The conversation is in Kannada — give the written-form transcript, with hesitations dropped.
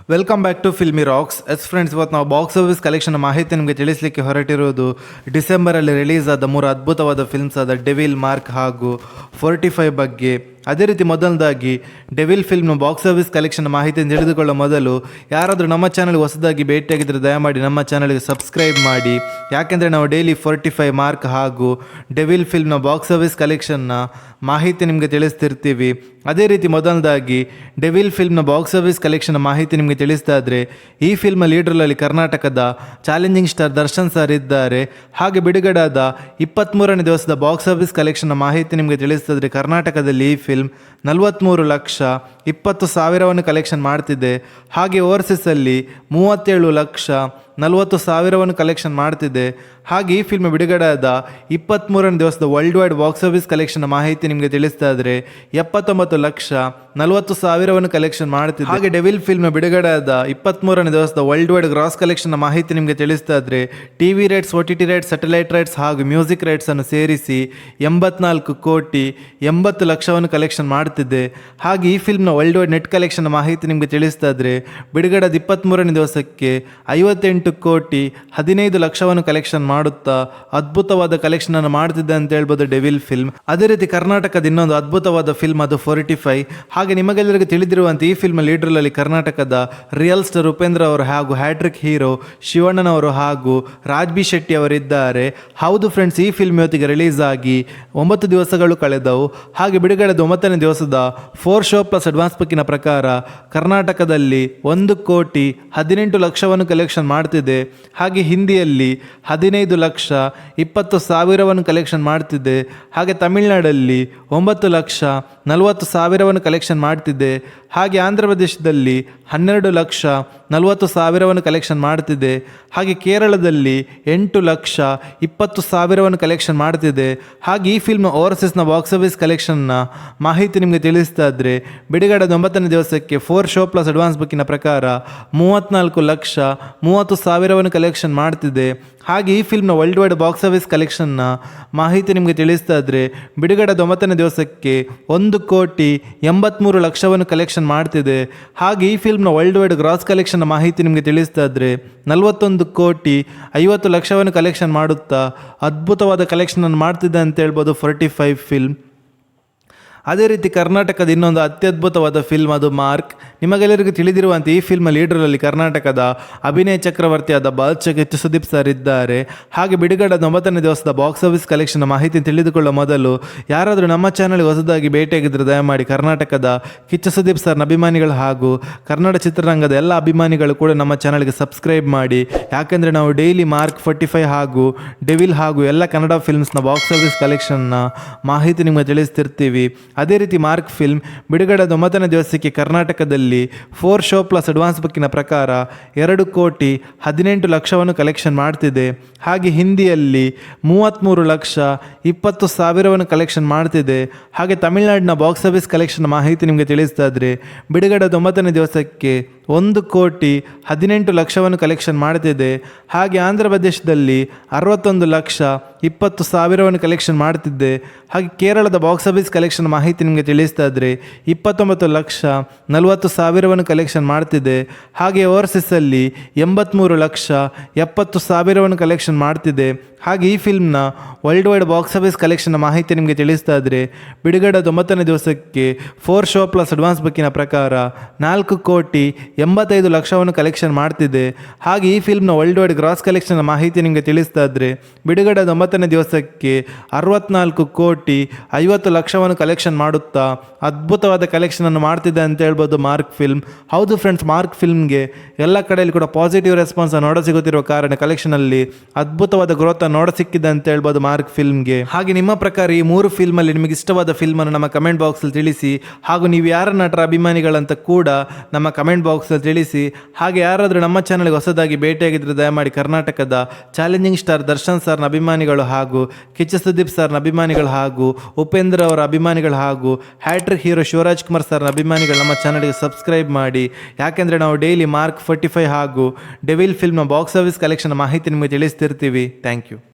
Welcome back to Filmy Rocks. Friends, ಇವತ್ತು ನಾವು ಬಾಕ್ಸ್ ಆಫೀಸ್ ಕಲೆಕ್ಷನ್ ಮಾಹಿತಿ ನಿಮಗೆ ತಿಳಿಸಲಿಕ್ಕೆ ಹೊರಟಿರುವುದು ಡಿಸೆಂಬರಲ್ಲಿ ರಿಲೀಸ್ ಆದ 3 ಅದ್ಭುತವಾದ ಫಿಲ್ಮ್ಸ್ ಆದ ಡೆವಿಲ್, ಮಾರ್ಕ್ ಹಾಗೂ 45 ಬಗ್ಗೆ. ಅದೇ ರೀತಿ ಮೊದಲದಾಗಿ ಡೆವಿಲ್ ಫಿಲ್ಮ್ನ ಬಾಕ್ಸ್ ಆಫೀಸ್ ಕಲೆಕ್ಷನ್ ಮಾಹಿತಿಯನ್ನು ತಿಳಿದುಕೊಳ್ಳೋ ಮೊದಲು ಯಾರಾದರೂ ನಮ್ಮ ಚಾನಲ್ಗೆ ಹೊಸದಾಗಿ ಭೇಟಿಯಾಗಿದ್ದರೆ ದಯಮಾಡಿ ನಮ್ಮ ಚಾನಲ್ಗೆ ಸಬ್ಸ್ಕ್ರೈಬ್ ಮಾಡಿ. ಯಾಕೆಂದರೆ ನಾವು ಡೈಲಿ 45, ಮಾರ್ಕ್ ಹಾಗೂ ಡೆವಿಲ್ ಫಿಲ್ಮ್ನ ಬಾಕ್ಸ್ ಆಫೀಸ್ ಕಲೆಕ್ಷನ್ನ ಮಾಹಿತಿ ನಿಮಗೆ ತಿಳಿಸ್ತಿರ್ತೀವಿ. ಅದೇ ರೀತಿ ಮೊದಲದಾಗಿ ಡೆವಿಲ್ ಫಿಲ್ಮ್ನ ಬಾಕ್ಸ್ ಆಫೀಸ್ ಕಲೆಕ್ಷನ್ ಮಾಹಿತಿ ನಿಮಗೆ ತಿಳಿಸ್ತಾ ಇದ್ರೆ, ಈ ಫಿಲ್ಮ್ ಲೀಡ್ರಲ್ಲಿ ಕರ್ನಾಟಕದ ಚಾಲೆಂಜಿಂಗ್ ಸ್ಟಾರ್ ದರ್ಶನ್ ಸರ್ ಇದ್ದಾರೆ. ಹಾಗೆ ಬಿಡುಗಡೆಯಾದ 23ನೇ ದಿವಸದ ಬಾಕ್ಸ್ ಆಫೀಸ್ ಕಲೆಕ್ಷನ್ ಮಾಹಿತಿ ನಿಮಗೆ ತಿಳಿಸ್ತಾ ಇದ್ರೆ, ಕರ್ನಾಟಕದಲ್ಲಿ ಈ ಫಿಲ್ಮ್ 43,20,000 ಕಲೆಕ್ಷನ್ ಮಾಡ್ತಿದೆ. ಹಾಗೆ ಓವರ್ಸೀಸಲ್ಲಿ 37,40,000 ಕಲೆಕ್ಷನ್ ಮಾಡ್ತಿದೆ. ಹಾಗೆ ಈ ಫಿಲ್ಮ್ ಬಿಡುಗಡೆಯಾದ 23ನೇ ದಿವಸದ world wide box office collection ಮಾಹಿತಿ ನಿಮಗೆ ತಿಳಿಸ್ತಾ ಇದ್ರೆ 79,40,000 ಕಲೆಕ್ಷನ್ ಮಾಡ್ತಿದೆ. ಹಾಗೆ ಡೆವಿಲ್ ಫಿಲ್ಮ್ ಬಿಡುಗಡೆಯಾದ 23ನೇ ದಿವಸದ ವರ್ಲ್ಡ್ ವೈಡ್ ಗ್ರಾಸ್ ಕಲೆಕ್ಷನ್ ಮಾಹಿತಿ ನಿಮಗೆ ತಿಳಿಸ್ತಾ ಇದ್ರೆ, TV rights, OTT rights, satellite rights ಹಾಗೂ ಮ್ಯೂಸಿಕ್ ರೈಟ್ಸ್ ಅನ್ನು ಸೇರಿಸಿ 84,80,00,000 ಕಲೆಕ್ಷನ್ ಮಾಡ್ತಿದೆ. ಹಾಗೆ ಈ ಫಿಲ್ಮ್ನ ವರ್ಲ್ಡ್ ವೈಡ್ ನೆಟ್ ಕಲೆಕ್ಷನ್ ಮಾಹಿತಿ ನಿಮಗೆ ತಿಳಿಸ್ತಾ ಇದ್ರೆ, ಬಿಡುಗಡೆಯಾದ 23ನೇ ದಿವಸಕ್ಕೆ 58,15,00,000 ಕಲೆಕ್ಷನ್ ಮಾಡುತ್ತಾ ಅದ್ಭುತವಾದ ಕಲೆಕ್ಷನ್ ಅನ್ನು ಮಾಡ್ತಿದ್ದೆ ಅಂತ ಹೇಳ್ಬೋದು ಡೆವಿಲ್ ಫಿಲ್ಮ್. ಅದೇ ರೀತಿ ಕರ್ನಾಟಕದ ಇನ್ನೊಂದು ಅದ್ಭುತವಾದ ಫಿಲ್ಮ್ ಅದು 45. ಹಾಗೆ ನಿಮಗೆಲ್ಲರಿಗೂ ತಿಳಿದಿರುವಂತೆ ಈ ಫಿಲ್ಮ್ ಲೀಡ್ರಲ್ಲಿ ಕರ್ನಾಟಕದ ರಿಯಲ್ ಸ್ಟಾರ್ ಉಪೇಂದ್ರ ಅವರು ಹಾಗೂ ಹ್ಯಾಟ್ರಿಕ್ ಹೀರೋ ಶಿವಣ್ಣನವರು ಹಾಗೂ ರಾಜ್ ಬಿ ಶೆಟ್ಟಿ ಅವರಿದ್ದಾರೆ. ಹೌದು ಫ್ರೆಂಡ್ಸ್, ಈ ಫಿಲ್ಮ್ ಇವತ್ತಿಗೆ ರಿಲೀಸ್ ಆಗಿ 9 ದಿವಸಗಳು ಕಳೆದವು. ಹಾಗೆ ಬಿಡುಗಡೆದ 9ನೇ ದಿವಸದ 4 ಶೋ ಪ್ಲಸ್ ಅಡ್ವಾನ್ಸ್ ಬುಕ್ಕಿನ ಪ್ರಕಾರ ಕರ್ನಾಟಕದಲ್ಲಿ 1,18,00,000 ಕಲೆಕ್ಷನ್ ಮಾಡ್ತಿದೆ. ಹಾಗೆ ಹಿಂದಿಯಲ್ಲಿ 15,20,000 ಕಲೆಕ್ಷನ್ ಮಾಡ್ತಿದೆ. ಹಾಗೆ ತಮಿಳುನಾಡಲ್ಲಿ 9,40,000 ಕಲೆಕ್ಷನ್ ಮಾಡ್ತಿದೆ. ಹಾಗೆ ಆಂಧ್ರ ಪ್ರದೇಶದಲ್ಲಿ 12,40,000 ಕಲೆಕ್ಷನ್ ಮಾಡ್ತಿದೆ. ಹಾಗೆ ಕೇರಳದಲ್ಲಿ 8,20,000 ಕಲೆಕ್ಷನ್ ಮಾಡ್ತಿದೆ. ಹಾಗೆ ಈ ಫಿಲ್ಮ್ ಓವರ್ಸೀಸ್ನ ಬಾಕ್ಸ್ ಆಫೀಸ್ ಕಲೆಕ್ಷನ್ನ ಮಾಹಿತಿ ನಿಮಗೆ ತಿಳಿಸ್ತಾ ಇದ್ರೆ, ಬಿಡುಗಡೆದ 9ನೇ ದಿವಸಕ್ಕೆ 4 ಶೋ ಪ್ಲಸ್ ಅಡ್ವಾನ್ಸ್ ಬುಕ್ಕಿನ ಪ್ರಕಾರ 34,30,000 ಕಲೆಕ್ಷನ್ ಮಾಡ್ತಿದೆ. ಹಾಗೆ ಈ ಫಿಲ್ಮ್ನ ವರ್ಲ್ಡ್ ವೈಡ್ ಬಾಕ್ಸ್ ಆಫೀಸ್ ಕಲೆಕ್ಷನ್ನ ಮಾಹಿತಿ ನಿಮಗೆ ತಿಳಿಸ್ತಾ ಇದ್ರೆ, ಬಿಡುಗಡೆದ 9ನೇ ದಿವಸಕ್ಕೆ 1,83,00,000 ಕಲೆಕ್ಷನ್ ಮಾಡ್ತಿದೆ. ಹಾಗೆ ಈ ಫಿಲ್ಮ್ನ ವರ್ಲ್ಡ್ ವೈಡ್ ಗ್ರಾಸ್ ಕಲೆಕ್ಷನ್ ಮಾಹಿತಿ ನಿಮಗೆ ತಿಳಿಸ್ತಾ ಇದ್ರೆ 41,50,00,000 ಕಲೆಕ್ಷನ್ ಮಾಡುತ್ತಾ ಅದ್ಭುತವಾದ ಕಲೆಕ್ಷನನ್ನು ಮಾಡ್ತಿದೆ ಅಂತ ಹೇಳ್ಬೋದು 45 ಫಿಲ್ಮ್. ಅದೇ ರೀತಿ ಕರ್ನಾಟಕದ ಇನ್ನೊಂದು ಅತ್ಯದ್ಭುತವಾದ ಫಿಲ್ಮ್ ಅದು ಮಾರ್ಕ್. ನಿಮಗೆಲ್ಲರಿಗೂ ತಿಳಿದಿರುವಂತೆ ಈ ಫಿಲ್ಮ್ ಲೀಡ್ರಲ್ಲಿ ಕರ್ನಾಟಕದ ಅಭಿನಯ ಚಕ್ರವರ್ತಿಯಾದ ಬಾಲ್ಚ ಕಿಚ್ಚು ಸುದೀಪ್ ಸರ್ ಇದ್ದಾರೆ. ಹಾಗೆ ಬಿಡುಗಡೆದ 9ನೇ ದಿವಸದ ಬಾಕ್ಸ್ ಆಫೀಸ್ ಕಲೆಕ್ಷನ್ ಮಾಹಿತಿ ತಿಳಿದುಕೊಳ್ಳೋ ಮೊದಲು ಯಾರಾದರೂ ನಮ್ಮ ಚಾನಲ್ಗೆ ಹೊಸದಾಗಿ ಭೇಟಿಯಾಗಿದ್ದರೆ ದಯಮಾಡಿ ಕರ್ನಾಟಕದ ಕಿಚ್ಚು ಸುದೀಪ್ ಸರ್ನ ಅಭಿಮಾನಿಗಳು ಹಾಗೂ ಕನ್ನಡ ಚಿತ್ರರಂಗದ ಎಲ್ಲ ಅಭಿಮಾನಿಗಳು ಕೂಡ ನಮ್ಮ ಚಾನಲ್ಗೆ ಸಬ್ಸ್ಕ್ರೈಬ್ ಮಾಡಿ. ಯಾಕೆಂದರೆ ನಾವು ಡೈಲಿ ಮಾರ್ಕ್ 45 ಹಾಗೂ ಡೆವಿಲ್ ಹಾಗೂ ಎಲ್ಲ ಕನ್ನಡ ಫಿಲ್ಮ್ಸ್ನ ಬಾಕ್ಸ್ ಆಫೀಸ್ ಕಲೆಕ್ಷನ್ನ ಮಾಹಿತಿ ನಿಮಗೆ ತಿಳಿಸ್ತಿರ್ತೀವಿ. ಅದೇ ರೀತಿ ಮಾರ್ಕ್ ಫಿಲ್ಮ್ ಬಿಡುಗಡೆದ 9ನೇ ದಿವಸಕ್ಕೆ ಕರ್ನಾಟಕದಲ್ಲಿ 4 ಶೋ ಪ್ಲಸ್ ಅಡ್ವಾನ್ಸ್ ಬುಕ್ಕಿನ ಪ್ರಕಾರ 2,18,00,000 ಕಲೆಕ್ಷನ್ ಮಾಡ್ತಿದೆ. ಹಾಗೆ ಹಿಂದಿಯಲ್ಲಿ 33,20,000 ಕಲೆಕ್ಷನ್ ಮಾಡ್ತಿದೆ. ಹಾಗೆ ತಮಿಳುನಾಡಿನ ಬಾಕ್ಸ್ ಆಫೀಸ್ ಕಲೆಕ್ಷನ್ ಮಾಹಿತಿ ನಿಮಗೆ ತಿಳಿಸ್ತಾ ಇದ್ರೆ, ಬಿಡುಗಡೆದ 9ನೇ ದಿವಸಕ್ಕೆ 1,18,00,000 ಕಲೆಕ್ಷನ್ ಮಾಡ್ತಿದೆ. ಹಾಗೆ ಆಂಧ್ರ ಪ್ರದೇಶದಲ್ಲಿ 61,20,000 ಕಲೆಕ್ಷನ್ ಮಾಡ್ತಿದ್ದೆ. ಹಾಗೆ ಕೇರಳದ ಬಾಕ್ಸ್ ಆಫೀಸ್ ಕಲೆಕ್ಷನ್ ಮಾಹಿತಿ ನಿಮಗೆ ತಿಳಿಸ್ತಾ ಇದ್ರೆ 29,40,000 ಕಲೆಕ್ಷನ್ ಮಾಡ್ತಿದೆ. ಹಾಗೆ ಓವರ್ಸೀಸಲ್ಲಿ 83,70,000 ಕಲೆಕ್ಷನ್ ಮಾಡ್ತಿದೆ. ಹಾಗೆ ಈ ಫಿಲ್ಮ್ನ world wide box office collection ಮಾಹಿತಿ ನಿಮಗೆ ತಿಳಿಸ್ತಾ ಇದ್ರೆ, ಬಿಡುಗಡೆದ 9ನೇ ದಿವಸಕ್ಕೆ 4 ಶೋ ಪ್ಲಸ್ ಅಡ್ವಾನ್ಸ್ ಬುಕ್ಕಿನ ಪ್ರಕಾರ 4,85,00,000 ಕಲೆಕ್ಷನ್ ಮಾಡ್ತಿದೆ. ಹಾಗೆ ಈ ಫಿಲ್ಮ್ನ ವರ್ಲ್ಡ್ ವೈಡ್ ಗ್ರಾಸ್ ಕಲೆಕ್ಷನ್ ಮಾಹಿತಿ ನಿಮಗೆ ತಿಳಿಸ್ತಾ ಇದ್ರೆ, ಬಿಡುಗಡೆದ 9ನೇ ದಿವಸಕ್ಕೆ 64,50,00,000 ಕಲೆಕ್ಷನ್ ಮಾಡುತ್ತಾ ಅದ್ಭುತವಾದ ಕಲೆಕ್ಷನನ್ನು ಮಾಡ್ತಿದೆ ಅಂತ ಹೇಳ್ಬೋದು ಮಾರ್ಕ್ ಫಿಲ್ಮ್. ಹೌದು ಫ್ರೆಂಡ್ಸ್, ಮಾರ್ಕ್ ಫಿಲ್ಮ್ಗೆ ಎಲ್ಲ ಕಡೆಯಲ್ಲಿ ಕೂಡ ಪಾಸಿಟಿವ್ ರೆಸ್ಪಾನ್ಸ್ ನೋಡ ಸಿಗುತ್ತಿರುವ ಕಾರಣ ಕಲೆಕ್ಷನಲ್ಲಿ ಅದ್ಭುತವಾದ ಗ್ರೋತ್ ನೋಡ ಸಿಕ್ಕಿದೆ ಅಂತ ಹೇಳ್ಬೋದು ಮಾರ್ಕ್ ಫಿಲ್ಮ್ಗೆ. ಹಾಗೆ ನಿಮ್ಮ ಪ್ರಕಾರ ಈ 3 ಫಿಲ್ಮಲ್ಲಿ ನಿಮಗೆ ಇಷ್ಟವಾದ ಫಿಲ್ಮನ್ನು ನಮ್ಮ ಕಮೆಂಟ್ ಬಾಕ್ಸಲ್ಲಿ ತಿಳಿಸಿ. ಹಾಗೂ ನೀವು ಯಾರ ನಟರ ಅಭಿಮಾನಿಗಳಂತ ಕೂಡ ನಮ್ಮ ಕಮೆಂಟ್ ಬಾಕ್ಸಲ್ಲಿ ತಿಳಿಸಿ. ಹಾಗೆ ಯಾರಾದರೂ ನಮ್ಮ ಚಾನಲ್ಗೆ ಹೊಸದಾಗಿ ಭೇಟಿಯಾಗಿದ್ದರೆ ದಯಮಾಡಿ ಕರ್ನಾಟಕದ ಚಾಲೆಂಜಿಂಗ್ ಸ್ಟಾರ್ ದರ್ಶನ್ ಸರ್ನ ಅಭಿಮಾನಿಗಳು ಹಾಗೂ ಕಿಚ್ಚ ಸುದೀಪ್ ಸರ್ನ ಅಭಿಮಾನಿಗಳು ಹಾಗೂ ಉಪೇಂದ್ರ ಅವರ ಅಭಿಮಾನಿಗಳು ಹಾಗೂ ಹ್ಯಾಟ್ರಿಕ್ ಹೀರೋ ಶಿವರಾಜ್ ಕುಮಾರ್ ಸರ್ನ ಅಭಿಮಾನಿಗಳು ನಮ್ಮ ಚಾನಲ್ಗೆ ಸಬ್ಸ್ಕ್ರೈಬ್ ಮಾಡಿ. ಯಾಕೆಂದರೆ ನಾವು ಡೈಲಿ ಮಾರ್ಕ್ 45 ಹಾಗೂ ಡೆವಿಲ್ ಫಿಲ್ಮ್ನ ಬಾಕ್ಸ್ ಆಫೀಸ್ ಕಲೆಕ್ಷನ್ ಮಾಹಿತಿ ನಿಮಗೆ ತಿಳಿಸ್ತಿರ್ತೀವಿ. Thank you.